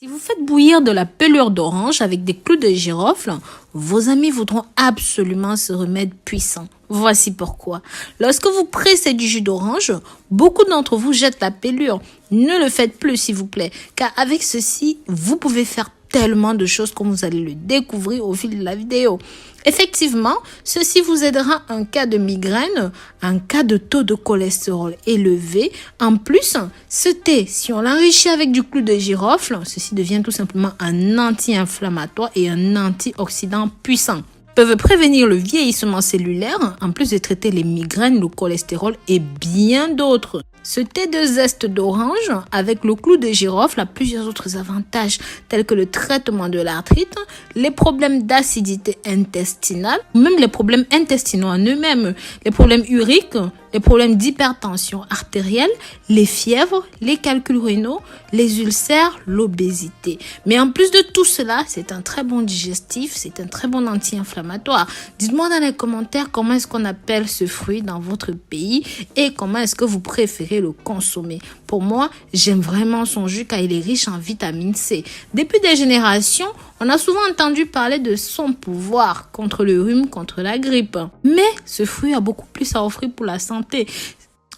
Si vous faites bouillir de la pelure d'orange avec des clous de girofle, vos amis voudront absolument ce remède puissant. Voici pourquoi. Lorsque vous pressez du jus d'orange, beaucoup d'entre vous jettent la pelure. Ne le faites plus s'il vous plaît, car avec ceci, vous pouvez faire tellement de choses comme vous allez le découvrir au fil de la vidéo. Effectivement, ceci vous aidera en cas de migraine, en cas de taux de cholestérol élevé. En plus, ce thé, si on l'enrichit avec du clou de girofle, ceci devient tout simplement un anti-inflammatoire et un antioxydant puissant. Peuvent prévenir le vieillissement cellulaire, en plus de traiter les migraines, le cholestérol et bien d'autres. Ce thé de zeste d'orange avec le clou de girofle a plusieurs autres avantages tels que le traitement de l'arthrite, les problèmes d'acidité intestinale, même les problèmes intestinaux en eux-mêmes, les problèmes uriques, les problèmes d'hypertension artérielle, les fièvres, les calculs rénaux, les ulcères, l'obésité. Mais en plus de tout cela, c'est un très bon digestif, c'est un très bon anti-inflammatoire. Dites-moi dans les commentaires comment est-ce qu'on appelle ce fruit dans votre pays et comment est-ce que vous préférez le consommer. Pour moi, j'aime vraiment son jus car il est riche en vitamine C. Depuis des générations, on a souvent entendu parler de son pouvoir contre le rhume, contre la grippe. Mais ce fruit a beaucoup plus à offrir pour la santé.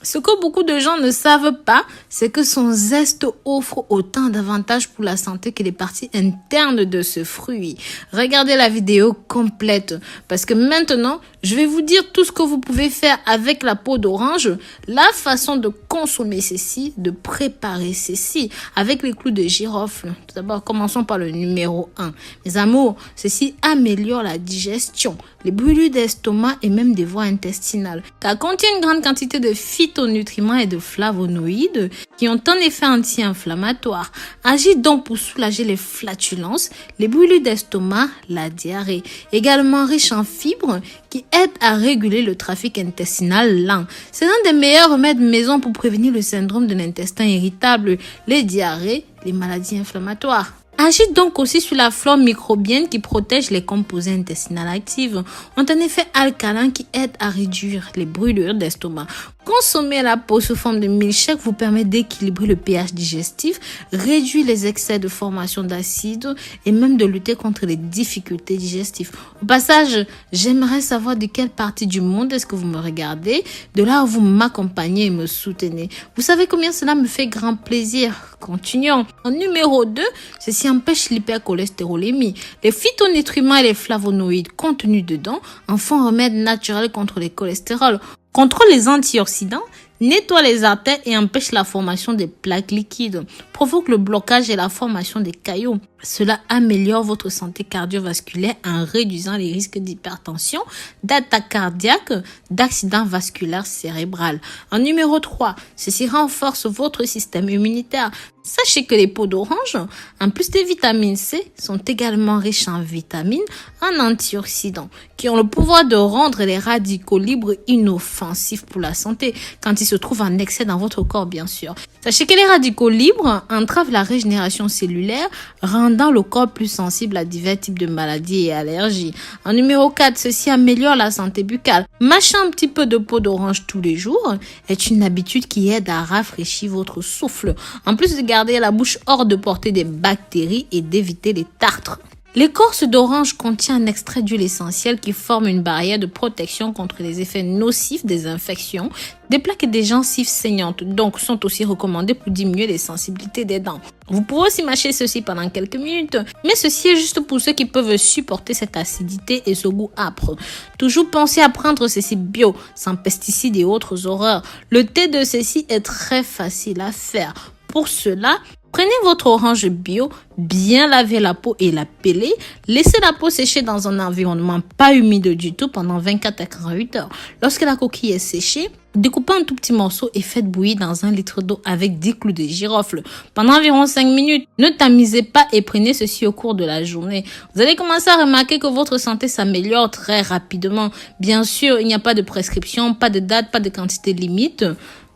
Ce que beaucoup de gens ne savent pas, c'est que son zeste offre autant d'avantages pour la santé que les parties internes de ce fruit. Regardez la vidéo complète parce que maintenant, je vais vous dire tout ce que vous pouvez faire avec la peau d'orange, la façon de consommer ceci, de préparer ceci avec les clous de girofle. Tout d'abord, commençons par le numéro 1. Mes amours, ceci améliore la digestion, les brûlures d'estomac et même des voies intestinales. Car contient une grande quantité de phytonutriments et de flavonoïdes qui ont un effet anti-inflammatoire. Agit donc pour soulager les flatulences, les brûlures d'estomac, la diarrhée. Également riche en fibres qui aident à réguler le trafic intestinal lent. C'est l'un des meilleurs remèdes maison pour prévenir le syndrome de l'intestin irritable, les diarrhées, les maladies inflammatoires. Agit donc aussi sur la flore microbienne qui protège les composés intestinaux actifs. Ont un effet alcalin qui aide à réduire les brûlures d'estomac. Consommer la peau sous forme de milkshake vous permet d'équilibrer le pH digestif, réduire les excès de formation d'acide et même de lutter contre les difficultés digestives. Au passage, j'aimerais savoir de quelle partie du monde est-ce que vous me regardez, de là où vous m'accompagnez et me soutenez. Vous savez combien cela me fait grand plaisir. Continuons. En numéro 2, ceci empêche l'hypercholestérolémie. Les phytonutriments et les flavonoïdes contenus dedans en font un remède naturel contre les cholestérols. Contrôle les antioxydants, nettoie les artères et empêche la formation des plaques liquides, provoque le blocage et la formation des caillots. Cela améliore votre santé cardiovasculaire en réduisant les risques d'hypertension, d'attaque cardiaque, d'accident vasculaire cérébral. En numéro 3, ceci renforce votre système immunitaire. Sachez que les peaux d'orange, en plus des vitamines C, sont également riches en vitamines, en antioxydants, qui ont le pouvoir de rendre les radicaux libres inoffensifs pour la santé, quand ils se trouvent en excès dans votre corps, bien sûr. Sachez que les radicaux libres entravent la régénération cellulaire, rendant le corps plus sensible à divers types de maladies et allergies. En numéro 4, ceci améliore la santé buccale. Mâcher un petit peu de peau d'orange tous les jours est une habitude qui aide à rafraîchir votre souffle, en plus de garder la bouche hors de portée des bactéries et d'éviter les tartres. L'écorce d'orange contient un extrait d'huile essentielle qui forme une barrière de protection contre les effets nocifs des infections, des plaques et des gencives saignantes, donc sont aussi recommandées pour diminuer les sensibilités des dents. Vous pouvez aussi mâcher ceci pendant quelques minutes, mais ceci est juste pour ceux qui peuvent supporter cette acidité et ce goût âpre. Toujours pensez à prendre ceci bio, sans pesticides et autres horreurs. Le thé de ceci est très facile à faire. Pour cela, prenez votre orange bio, bien laver la peau et la peler. Laissez la peau sécher dans un environnement pas humide du tout pendant 24 à 48 heures. Lorsque la coquille est séchée, découpez un tout petit morceau et faites bouillir dans 1 litre d'eau avec 10 clous de girofle pendant environ 5 minutes. Ne tamisez pas et prenez ceci au cours de la journée. Vous allez commencer à remarquer que votre santé s'améliore très rapidement. Bien sûr, il n'y a pas de prescription, pas de date, pas de quantité limite.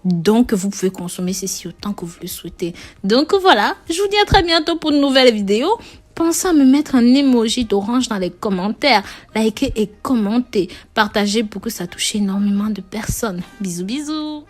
Donc, vous pouvez consommer ceci autant que vous le souhaitez. Donc, voilà. Je vous dis à très bientôt pour une nouvelle vidéo. Pensez à me mettre un emoji d'orange dans les commentaires. Likez et commentez. Partagez pour que ça touche énormément de personnes. Bisous, bisous.